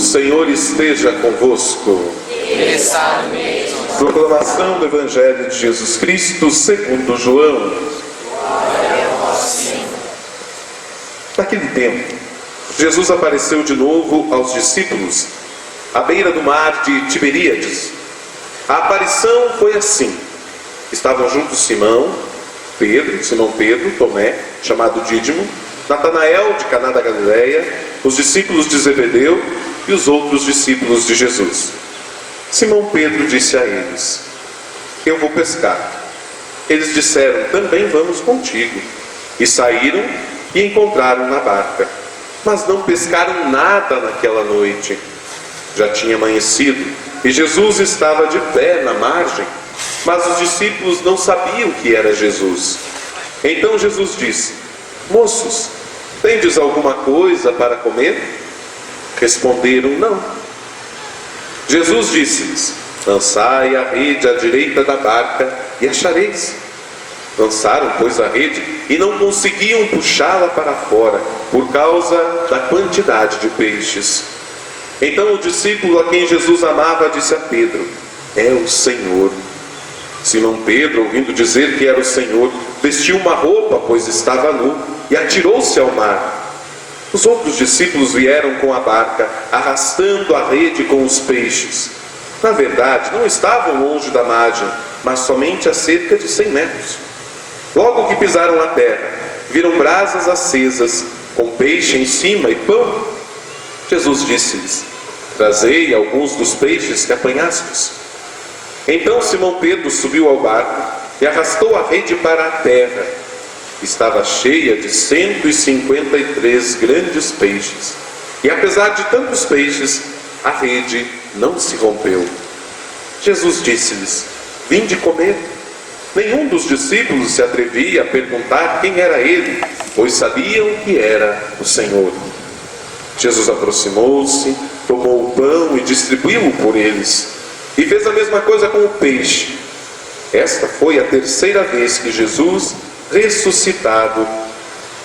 O Senhor esteja convosco. Ele está no meio de nós. Proclamação do Evangelho de Jesus Cristo segundo João. Glória a vós, Senhor. Naquele tempo, Jesus apareceu de novo aos discípulos à beira do mar de Tiberíades. A aparição foi assim: estavam juntos Simão Pedro, Tomé, chamado Dídimo, Natanael de Caná da Galileia, os discípulos de Zebedeu e os outros discípulos de Jesus. Simão Pedro disse a eles: eu vou pescar. Eles disseram: também vamos contigo. E saíram e encontraram na barca, mas não pescaram nada naquela noite. Já tinha amanhecido e Jesus estava de pé na margem, mas os discípulos não sabiam que era Jesus. Então Jesus disse: moços, tendes alguma coisa para comer? Responderam: não. Jesus disse-lhes: lançai a rede à direita da barca e achareis. Lançaram, pois, a rede e não conseguiam puxá-la para fora, por causa da quantidade de peixes. Então o discípulo a quem Jesus amava disse a Pedro: é o Senhor. Simão Pedro, ouvindo dizer que era o Senhor, vestiu uma roupa, pois estava nu, e atirou-se ao mar. Os outros discípulos vieram com a barca, arrastando a rede com os peixes. Na verdade, não estavam longe da margem, mas somente a cerca de 100 metros. Logo que pisaram a terra, viram brasas acesas, com peixe em cima e pão. Jesus disse-lhes: trazei alguns dos peixes que apanhastes. Então Simão Pedro subiu ao barco e arrastou a rede para a terra. Estava cheia de 153 grandes peixes. E apesar de tantos peixes, a rede não se rompeu. Jesus disse-lhes: vinde comer. Nenhum dos discípulos se atrevia a perguntar quem era ele, pois sabiam que era o Senhor. Jesus aproximou-se, tomou o pão e distribuiu-o por eles, e fez a mesma coisa com o peixe. Esta foi a terceira vez que Jesus, ressuscitado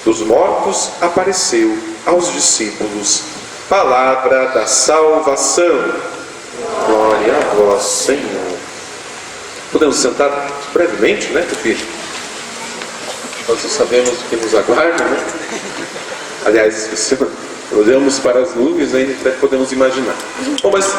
dos mortos, apareceu aos discípulos. Palavra da salvação. Glória a vós, Senhor. Podemos sentar brevemente, né, filho? Nós sabemos o que nos aguarda, né? Aliás, se olhamos para as nuvens, aí até podemos imaginar. Bom, mas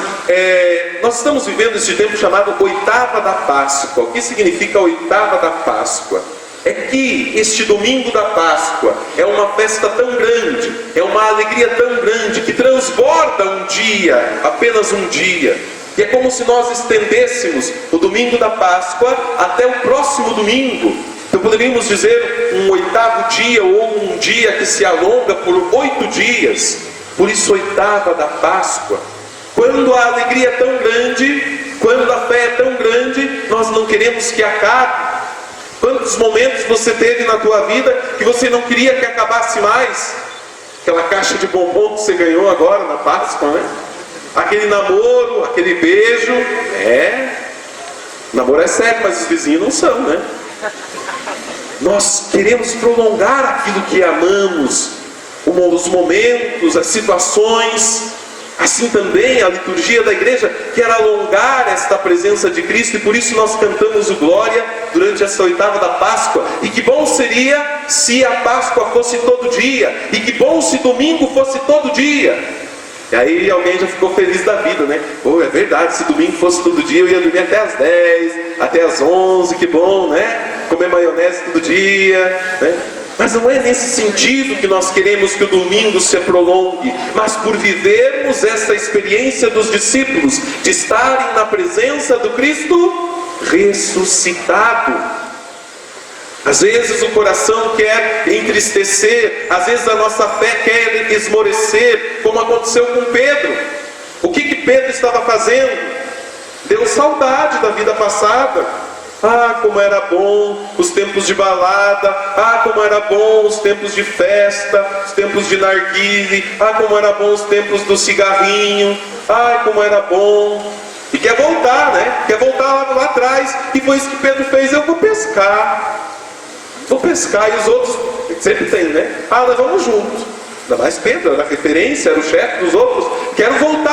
nós estamos vivendo este tempo chamado Oitava da Páscoa. O que significa Oitava da Páscoa? É que este domingo da Páscoa é uma festa tão grande, é uma alegria tão grande, que transborda um dia, apenas um dia. E é como se nós estendêssemos o domingo da Páscoa até o próximo domingo. Então poderíamos dizer um oitavo dia, ou um dia que se alonga por 8 dias. Por isso, oitava da Páscoa. Quando a alegria é tão grande, quando a fé é tão grande, nós não queremos que acabe. Quantos momentos você teve na tua vida que você não queria que acabasse mais? Aquela caixa de bombom que você ganhou agora na Páscoa, né? Aquele namoro, aquele beijo. Namoro é sério, mas os vizinhos não são, né? Nós queremos prolongar aquilo que amamos, os momentos, as situações. Assim também a liturgia da igreja quer alongar esta presença de Cristo, e por isso nós cantamos o Glória durante essa oitava da Páscoa. E que bom seria se a Páscoa fosse todo dia, e que bom se domingo fosse todo dia. E aí alguém já ficou feliz da vida, né? É verdade, se domingo fosse todo dia eu ia dormir até as 10, até as 11, que bom, né? Comer maionese todo dia, né? Mas não é nesse sentido que nós queremos que o domingo se prolongue, mas por vivermos essa experiência dos discípulos, de estarem na presença do Cristo ressuscitado. Às vezes o coração quer entristecer, às vezes a nossa fé quer esmorecer, como aconteceu com Pedro. O que Pedro estava fazendo? Deu saudade da vida passada. Ah, como era bom os tempos de balada. Ah, como era bom os tempos de festa, os tempos de narguile. Ah, como era bom os tempos do cigarrinho. Ah, como era bom. E quer voltar, né? Quer voltar lá atrás. E foi isso que Pedro fez: eu vou pescar. Vou pescar. E os outros, sempre tem, né? Ah, nós vamos juntos. Ainda mais Pedro, era a referência, era o chefe dos outros. Quero voltar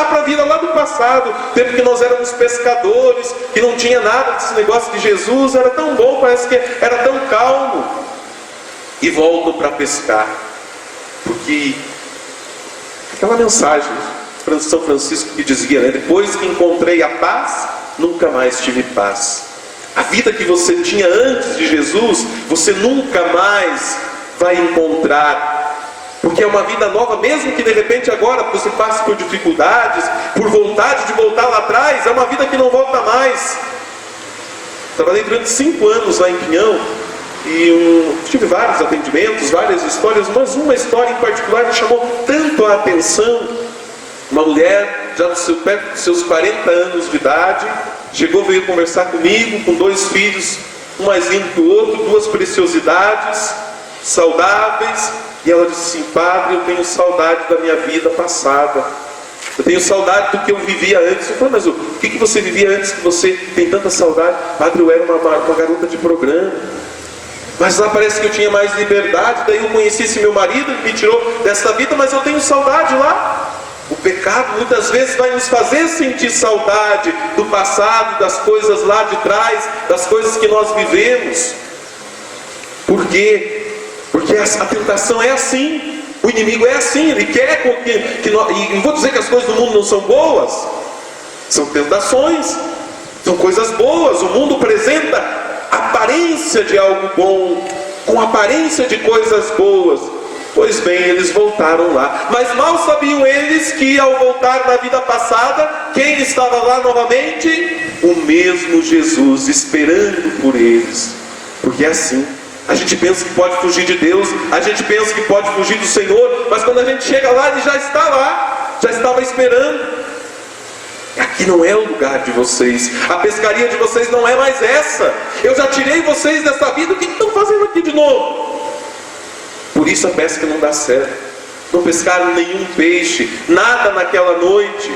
passado, tempo que nós éramos pescadores, que não tinha nada desse negócio de Jesus, era tão bom, parece que era tão calmo. E volto para pescar, porque aquela mensagem de São Francisco que dizia, né? Depois que encontrei a paz, nunca mais tive paz. A vida que você tinha antes de Jesus, você nunca mais vai encontrar, porque é uma vida nova, mesmo que de repente agora você passe por dificuldades, por vontade de voltar lá atrás, é uma vida que não volta mais. Trabalhei durante 5 anos lá em Pinhão, e tive vários atendimentos, várias histórias, mas uma história em particular me chamou tanto a atenção. Uma mulher, já perto dos seus 40 anos de idade, chegou, veio conversar comigo, com 2 filhos, um mais lindo que o outro, 2 preciosidades, saudáveis, e ela disse assim: padre, eu tenho saudade da minha vida passada, eu tenho saudade do que eu vivia antes. Eu falei: mas o que você vivia antes que você tem tanta saudade? Padre, eu era uma garota de programa, mas lá parece que eu tinha mais liberdade, daí eu conheci esse meu marido, ele me tirou dessa vida, mas eu tenho saudade lá. O pecado muitas vezes vai nos fazer sentir saudade do passado, das coisas lá de trás, das coisas que nós vivemos. Por quê? Porque a tentação é assim, o inimigo é assim, ele quer que nós, e não vou dizer que as coisas do mundo não são boas, são tentações, são coisas boas. O mundo apresenta aparência de algo bom, com aparência de coisas boas. Pois bem, eles voltaram lá, mas mal sabiam eles que ao voltar na vida passada, quem estava lá novamente? O mesmo Jesus, esperando por eles. Porque é assim, a gente pensa que pode fugir de Deus, a gente pensa que pode fugir do Senhor, mas quando a gente chega lá, Ele já está lá, já estava esperando. Aqui não é o lugar de vocês, a pescaria de vocês não é mais essa. Eu já tirei vocês dessa vida, o que estão fazendo aqui de novo? Por isso a pesca não dá certo. Não pescaram nenhum peixe, nada naquela noite.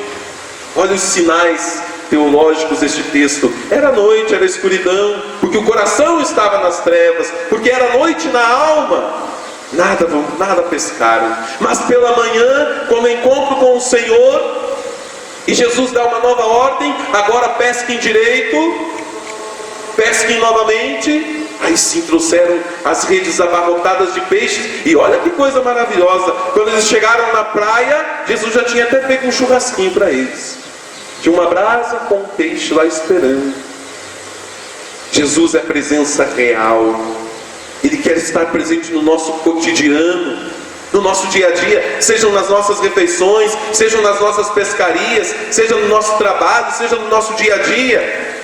Olha os sinais teológicos deste texto. Era noite, era escuridão, porque o coração estava nas trevas, porque era noite na alma. Nada pescaram. Mas pela manhã, quando encontro com o Senhor, e Jesus dá uma nova ordem: agora pesquem direito, pesquem novamente. Aí sim trouxeram as redes abarrotadas de peixes. E olha que coisa maravilhosa, quando eles chegaram na praia, Jesus já tinha até feito um churrasquinho para eles. Tinha uma brasa com um peixe lá esperando. Jesus é presença real. Ele quer estar presente no nosso cotidiano, no nosso dia a dia, sejam nas nossas refeições, sejam nas nossas pescarias, seja no nosso trabalho, seja no nosso dia a dia.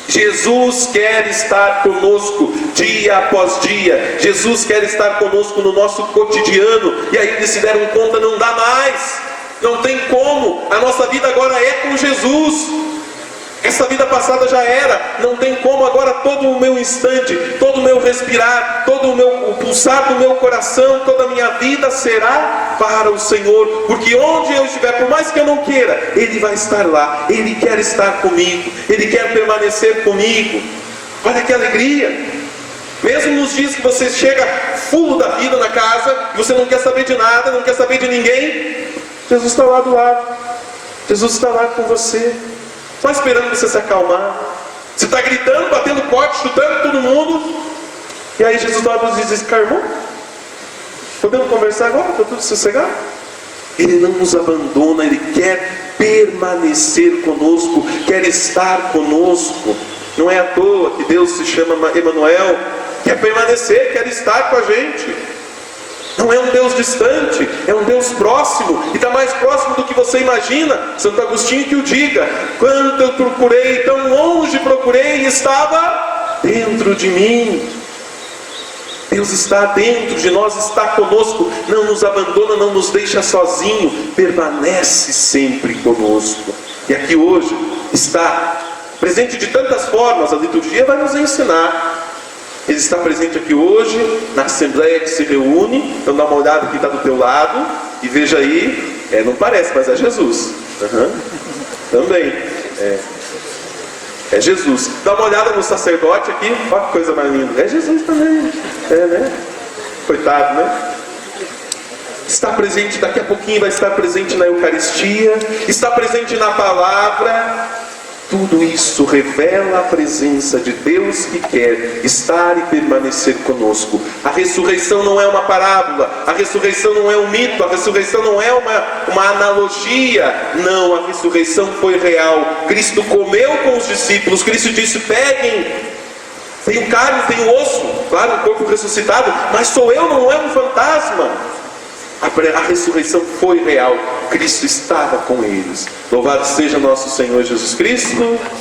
Jesus quer estar conosco dia após dia. Jesus quer estar conosco no nosso cotidiano. E aí eles se deram conta: não dá mais, não tem como. A nossa vida agora é com Jesus. Essa vida passada já era, não tem como. Agora todo o meu instante, todo o meu respirar, o pulsar do meu coração, toda a minha vida será para o Senhor. Porque onde eu estiver, por mais que eu não queira, Ele vai estar lá. Ele quer estar comigo, Ele quer permanecer comigo. Olha que alegria. Mesmo nos dias que você chega fulo da vida na casa, você não quer saber de nada, não quer saber de ninguém, Jesus está lá do lado. Jesus está lá com você, só esperando você se acalmar. Você está gritando, batendo corte, chutando todo mundo, e aí Jesus dá e diz: calmou? Podemos conversar agora? Está tudo sossegado? Ele não nos abandona, Ele quer permanecer conosco, quer estar conosco. Não é à toa que Deus se chama Emanuel, quer permanecer, quer estar com a gente. Não é um Deus distante, é um Deus próximo, e está mais próximo do que você imagina. Santo Agostinho que o diga: quanto eu procurei, tão longe procurei, e estava dentro de mim. Deus está dentro de nós, está conosco, não nos abandona, não nos deixa sozinho, permanece sempre conosco. E aqui hoje está presente de tantas formas, a liturgia vai nos ensinar. Ele está presente aqui hoje, na assembleia que se reúne. Então dá uma olhada quem está do teu lado e veja aí, não parece, mas é Jesus. Também é Jesus. Dá uma olhada no sacerdote aqui, olha que coisa mais linda, é Jesus também, né? Coitado, né? está presente, daqui a pouquinho vai estar presente na Eucaristia, está presente na palavra. Tudo isso revela a presença de Deus que quer estar e permanecer conosco. A ressurreição não é uma parábola, a ressurreição não é um mito, a ressurreição não é uma analogia. Não, a ressurreição foi real. Cristo comeu com os discípulos, Cristo disse: peguem, tenho carne, tenho osso, claro, um corpo ressuscitado, mas sou eu, não é um fantasma. A ressurreição foi real, Cristo estava com eles. Louvado seja nosso Senhor Jesus Cristo.